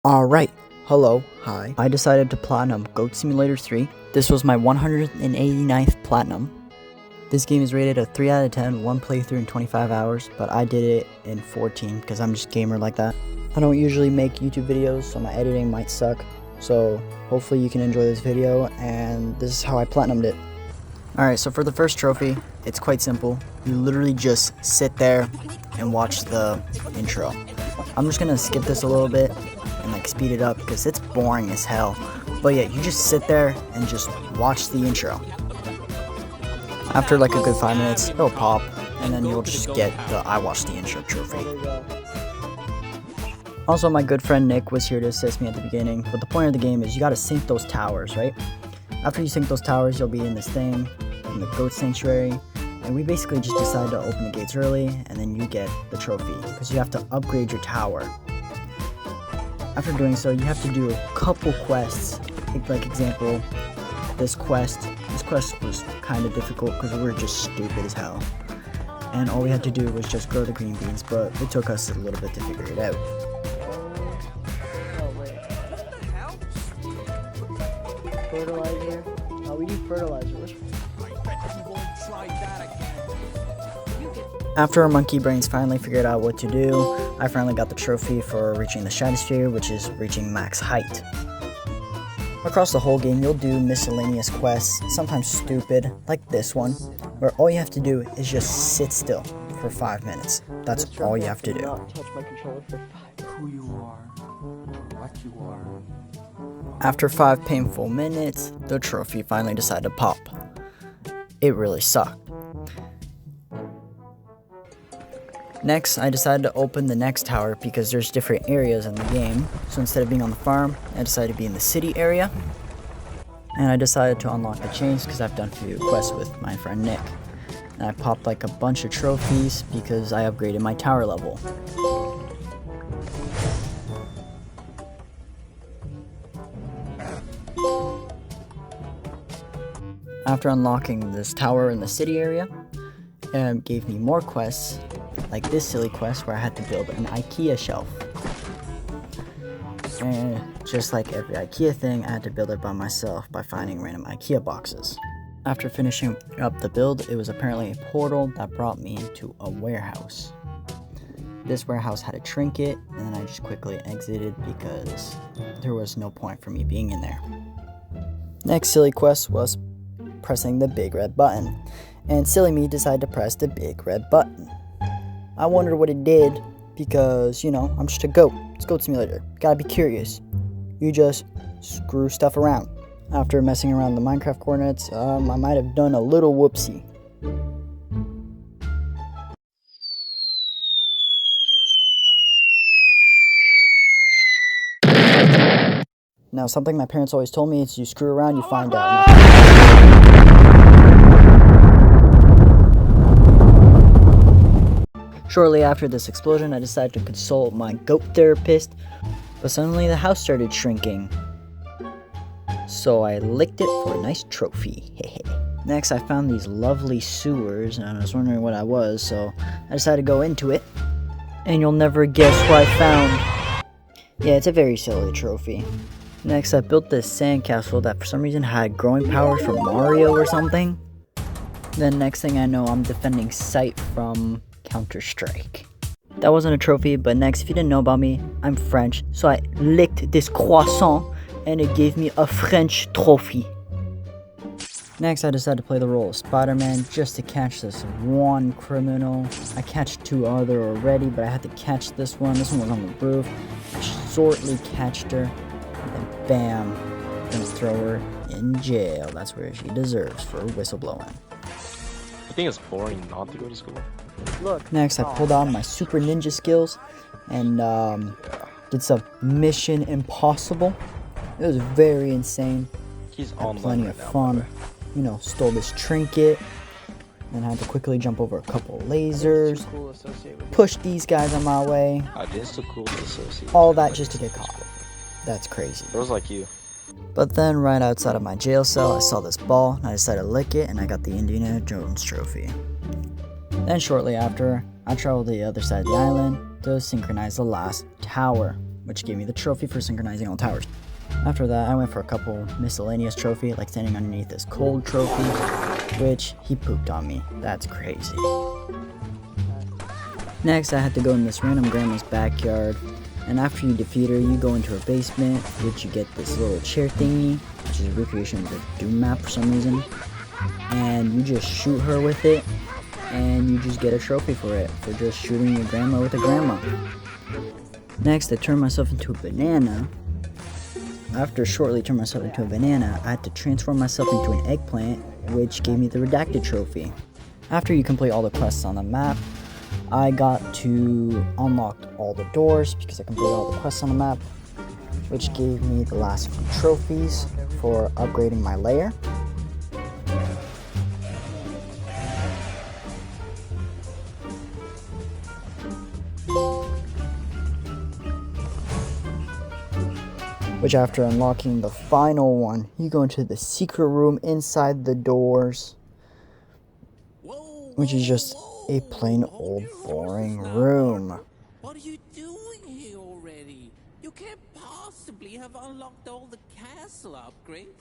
Alright, hello, hi. I decided to platinum Goat Simulator 3. This was my 189th platinum. This game is rated a 3 out of 10, one playthrough in 25 hours, but I did it in 14 because I'm just a gamer like that. I don't usually make YouTube videos, so my editing might suck. So hopefully you can enjoy this video, and this is how I platinumed it. Alright, so for the first trophy, it's quite simple. You literally just sit there and watch the intro. I'm just gonna skip this a little bit and like speed it up because it's boring as hell. But yeah, you just sit there and just watch the intro. After like a good 5 minutes, it'll pop, and then you'll just get the I watched the intro trophy. Also, my good friend Nick was here to assist me at the beginning, but the point of the game is you gotta sink those towers, right? After you sink those towers, you'll be in this thing, in the goat sanctuary, and we basically just decided to open the gates early, and then you get the trophy, because you have to upgrade your tower. After doing so, you have to do a couple quests. Like example, this quest was kind of difficult because we were just stupid as hell. And all we had to do was just grow the green beans, but it took us a little bit to figure it out. Fertilizer? Oh, we need fertilizer. After our monkey brains finally figured out what to do, I finally got the trophy for reaching the stratosphere, which is reaching max height. Across the whole game, you'll do miscellaneous quests, sometimes stupid, like this one, where all you have to do is just sit still for 5 minutes. That's all you have to do. Who you are, what you are. After 5 painful minutes, the trophy finally decided to pop. It really sucked. Next, I decided to open the next tower because there's different areas in the game. So instead of being on the farm, I decided to be in the city area. And I decided to unlock the chains because I've done a few quests with my friend Nick. And I popped like a bunch of trophies because I upgraded my tower level. After unlocking this tower in the city area, it gave me more quests, like this silly quest where I had to build an IKEA shelf. And just like every IKEA thing, I had to build it by myself by finding random IKEA boxes. After finishing up the build, it was apparently a portal that brought me to a warehouse. This warehouse had a trinket, and then I just quickly exited because there was no point for me being in there. Next silly quest was pressing the big red button, and silly me decided to press the big red button. I wondered what it did because, you know, I'm just a goat. It's Goat Simulator. Gotta be curious. You just screw stuff around. After messing around the Minecraft coordinates, I might have done a little whoopsie. Now, something my parents always told me is you screw around, you find out. Shortly after this explosion, I decided to consult my goat therapist, but suddenly the house started shrinking. So I licked it for a nice trophy. Next, I found these lovely sewers, and I was wondering what I was, so I decided to go into it. And you'll never guess what I found. Yeah, it's a very silly trophy. Next, I built this sandcastle that for some reason had growing powers from Mario or something. Then next thing I know, I'm defending Sight from Counter-Strike. That wasn't a trophy, but next, if you didn't know about me, I'm French, so I licked this croissant and it gave me a French trophy. Next, I decided to play the role of Spider-Man just to catch this one criminal. I catch 2 other already, but I had to catch this one. This one was on the roof. I shortly catched her, and then bam, I'm gonna throw her in jail. That's where she deserves for whistleblowing. I think it's boring not to go to school. Look. Next, I pulled out my super ninja skills and did some Mission Impossible. It was very insane. He's Had on plenty of fun. You know, stole this trinket, and had to quickly jump over a couple lasers, push these guys on my way. This is cool to associate. All that just to get caught. That's crazy. Girls like you. But then, right outside of my jail cell, I saw this ball, and I decided to lick it, and I got the Indiana Jones trophy. Then shortly after, I traveled to the other side of the island to synchronize the last tower, which gave me the trophy for synchronizing all towers. After that, I went for a couple miscellaneous trophy, like standing underneath this cold trophy, which he pooped on me. That's crazy. Next, I had to go in this random grandma's backyard, and after you defeat her, you go into her basement, which you get this little chair thingy, which is a recreation of the Doom map for some reason, and you just shoot her with it, and you just get a trophy for it, for just shooting your grandma with a grandma. Next, I turned myself into a banana. After shortly turning myself into a banana, I had to transform myself into an eggplant, which gave me the redacted trophy. After you complete all the quests on the map, I got to unlock all the doors because I completed all the quests on the map, which gave me the last few trophies for upgrading my lair. Which after unlocking the final one, you go into the secret room inside the doors, which is just a plain old boring room. What are you doing here already? You can't possibly have unlocked all the castle upgrades.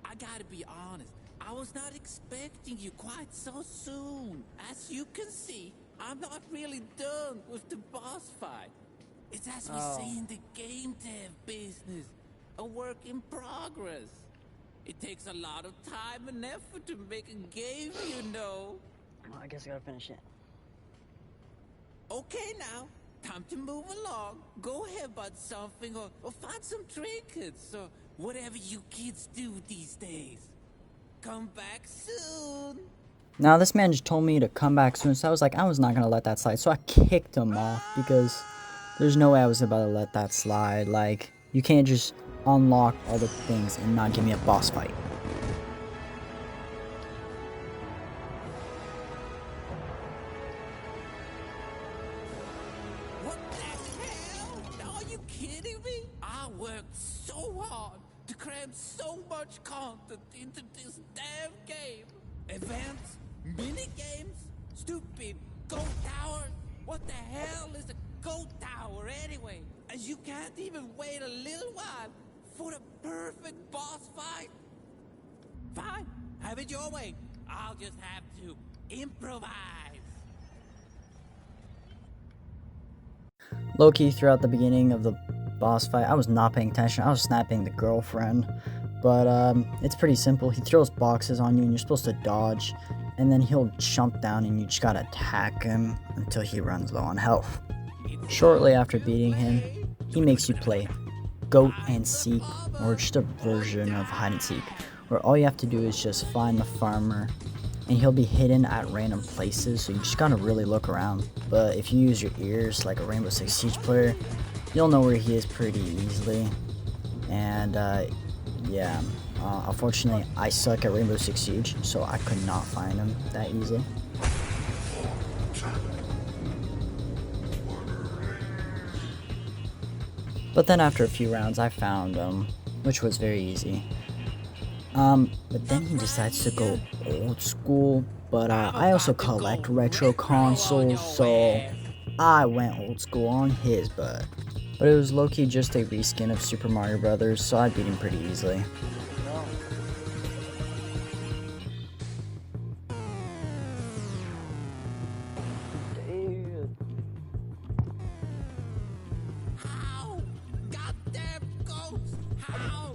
I gotta be honest, I was not expecting you quite so soon. As you can see, I'm not really done with the boss fight. It's as we say in the game dev business, a work in progress. It takes a lot of time and effort to make a game, you know. Well, I guess I gotta finish it. Okay now, time to move along. Go headbutt something or find some trinkets or whatever you kids do these days. Come back soon. Now this man just told me to come back soon, so I was like, I was not gonna let that slide, so I kicked him off because there's no way I was about to let that slide. Like, you can't just unlock all the things and not give me a boss fight. What the hell? Are you kidding me? I worked so hard to cram so much content into this damn game. Events, mini games, stupid goat towers. What the hell is a goat tower anyway? And you can't even wait a little while for the perfect boss fight? Fine, have it your way. I'll just have to improvise. Low-key, throughout the beginning of the boss fight, I was not paying attention. I was snapping the girlfriend. But it's pretty simple. He throws boxes on you and you're supposed to dodge. And then he'll jump down and you just gotta attack him until he runs low on health. Shortly after beating him, he makes you play Goat and Seek, or just a version of hide and seek, where all you have to do is just find the farmer and he'll be hidden at random places, so you just gotta really look around. But if you use your ears like a Rainbow Six Siege player, you'll know where he is pretty easily. And yeah, unfortunately I suck at Rainbow Six Siege, so I could not find him that easily. But then after a few rounds I found him, which was very easy. But then he decides to go old school, but I also collect retro consoles, so I went old school on his butt. But it was low-key just a reskin of Super Mario Brothers, so I beat him pretty easily. How? Goddamn goats! How?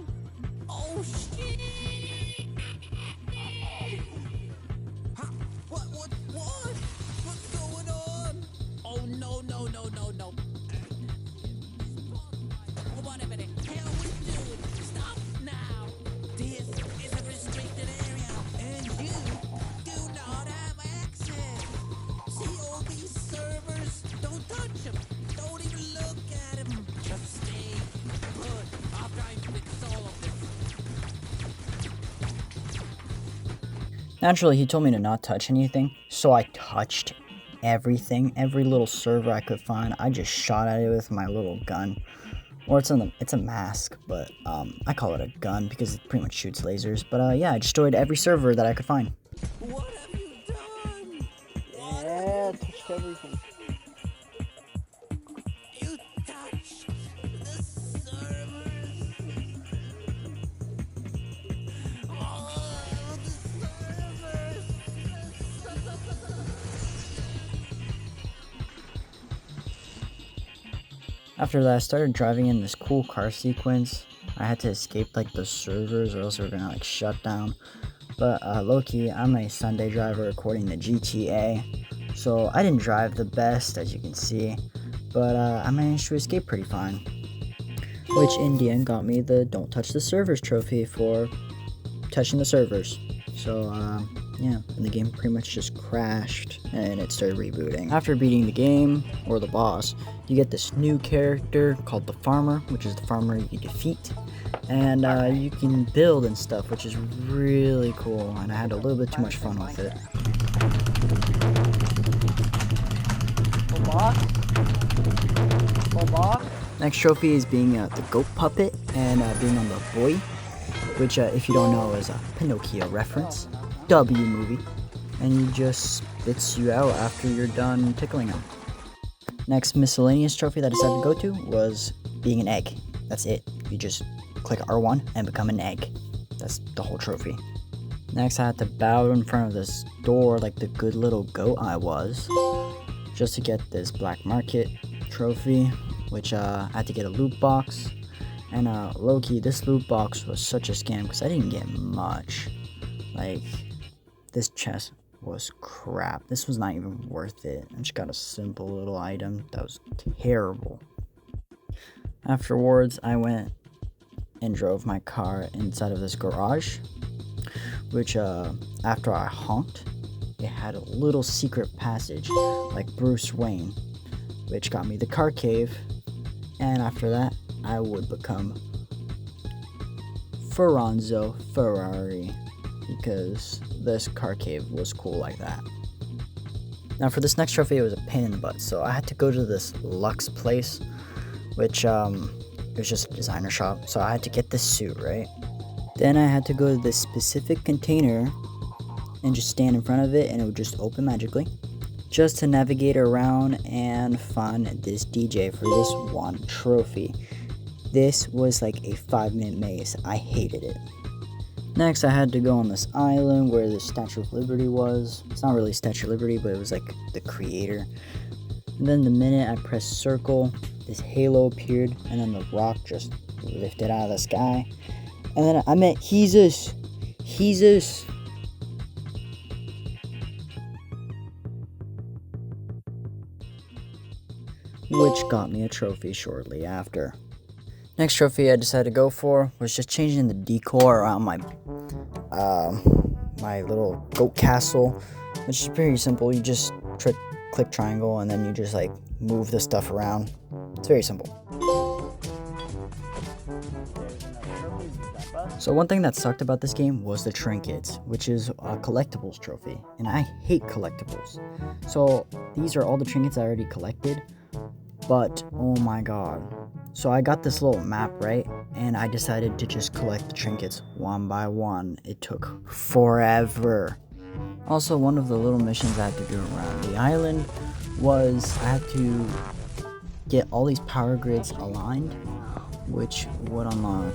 Oh shit! Huh? What? What's going on? Oh no! Whatever the hell we doing? Stop now! This is a restricted area, and you do not have access. See all these servers? Don't touch them. Don't even look at them. Just stay put. I'll try and fix all of this. Naturally, he told me to not touch anything, so I touched everything, every little server I could find. I just shot at it with my little gun. Or it's a mask, but I call it a gun because it pretty much shoots lasers. But yeah, I destroyed every server that I could find. What have you done? Yeah, touched everything. You touched After that, I started driving in this cool car sequence. I had to escape like the servers or else we were gonna like shut down. But low-key, I'm a Sunday driver according to GTA. So I didn't drive the best, as you can see. But I managed to escape pretty fine. Which in the end got me the Don't Touch the Servers trophy for touching the servers. So yeah, and the game pretty much just crashed and it started rebooting. After beating the game, or the boss, you get this new character called the Farmer, which is the farmer you defeat. And you can build and stuff, which is really cool, and I had a little bit too much fun with it. Next trophy is being the goat puppet and being on the boy, which if you don't know is a Pinocchio reference, W movie, and he just spits you out after you're done tickling him. Next miscellaneous trophy that I decided to go to was being an egg. That's it. You just click R1 and become an egg. That's the whole trophy. Next I had to bow in front of this door like the good little goat I was, just to get this black market trophy, which I had to get a loot box. And low-key, this loot box was such a scam because I didn't get much. Like, this chest was crap. This was not even worth it. I just got a simple little item that was terrible. Afterwards, I went and drove my car inside of this garage, which after I honked, it had a little secret passage like Bruce Wayne, which got me the car cave. And after that, I would become Ferranzo Ferrari, because this car cave was cool like that. Now for this next trophy, it was a pain in the butt, so I had to go to this Lux place, which it was just a designer shop, so I had to get this suit, right? Then I had to go to this specific container and just stand in front of it, and it would just open magically, just to navigate around and find this DJ for this one trophy. This was like a 5-minute maze. I hated it. Next, I had to go on this island where the Statue of Liberty was. It's not really Statue of Liberty, but it was like the creator. And then the minute I pressed circle, this halo appeared, and then the rock just lifted out of the sky. And then I met Jesus. Which got me a trophy shortly after. Next trophy I decided to go for was just changing the decor around my my little goat castle, which is pretty simple. You just click triangle and then you just like move the stuff around. It's very simple. So one thing that sucked about this game was the trinkets, which is a collectibles trophy, and I hate collectibles. So these are all the trinkets I already collected, but oh my god. So I got this little map, right? And I decided to just collect the trinkets one by one. It took forever. Also, one of the little missions I had to do around the island was I had to get all these power grids aligned, which would unlock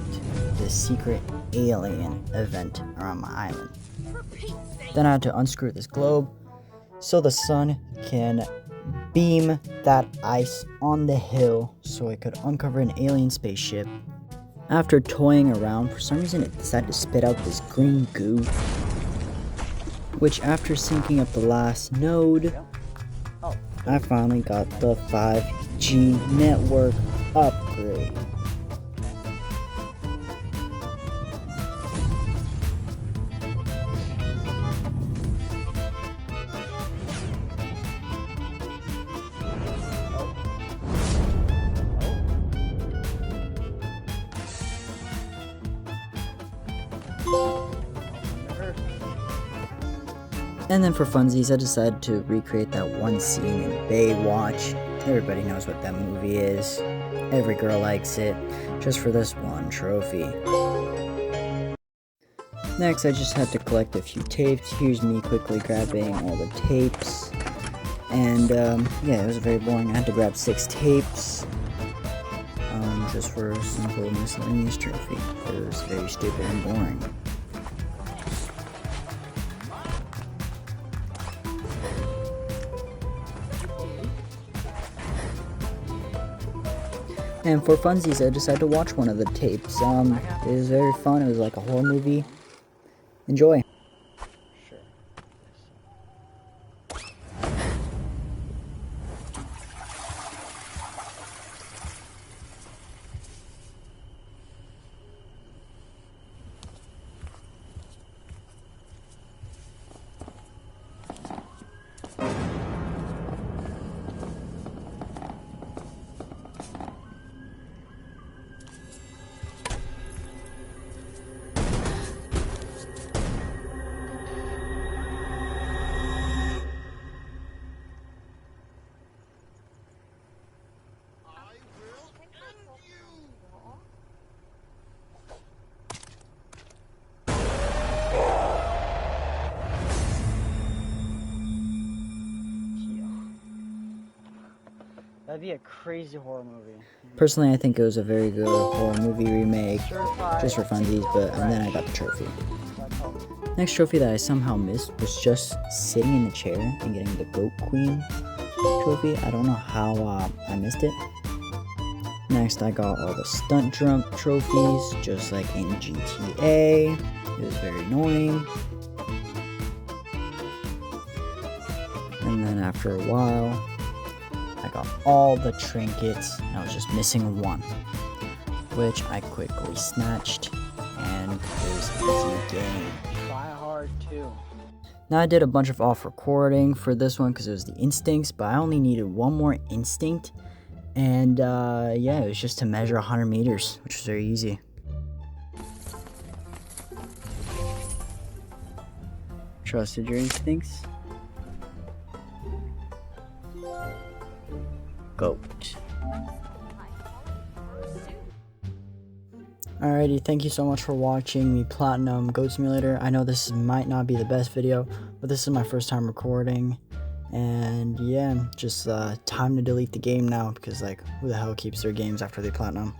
this secret alien event around my island. Then I had to unscrew this globe so the sun can beam that ice on the hill so it could uncover an alien spaceship. After toying around, for some reason it decided to spit out this green goo, which after syncing up the last node, I finally got the 5G network upgrade. And then for funsies, I decided to recreate that one scene in Baywatch. Everybody knows what that movie is. Every girl likes it, just for this one trophy. Next, I just had to collect a few tapes. Here's me quickly grabbing all the tapes. And yeah, it was very boring. I had to grab 6 tapes. Just for a simple miscellaneous trophy. It was very stupid and boring. And for funsies, I decided to watch one of the tapes. It was very fun. It was like a horror movie. Enjoy. That'd be a crazy horror movie. Personally, I think it was a very good horror movie remake, just for funsies, and then I got the trophy. Next trophy that I somehow missed was just sitting in the chair and getting the Goat Queen trophy. I don't know how I missed it. Next, I got all the stunt jump trophies, just like in GTA. It was very annoying. And then after a while, I got all the trinkets, and I was just missing one, which I quickly snatched, and it was easy game. Try hard too. Now I did a bunch of off recording for this one because it was the instincts, but I only needed one more instinct, and yeah, it was just to measure 100 meters, which was very easy. Trusted your instincts? Goat. Alrighty, thank you so much for watching me platinum Goat Simulator. I know this might not be the best video, but this is my first time recording. And yeah, just time to delete the game now because like who the hell keeps their games after they platinum?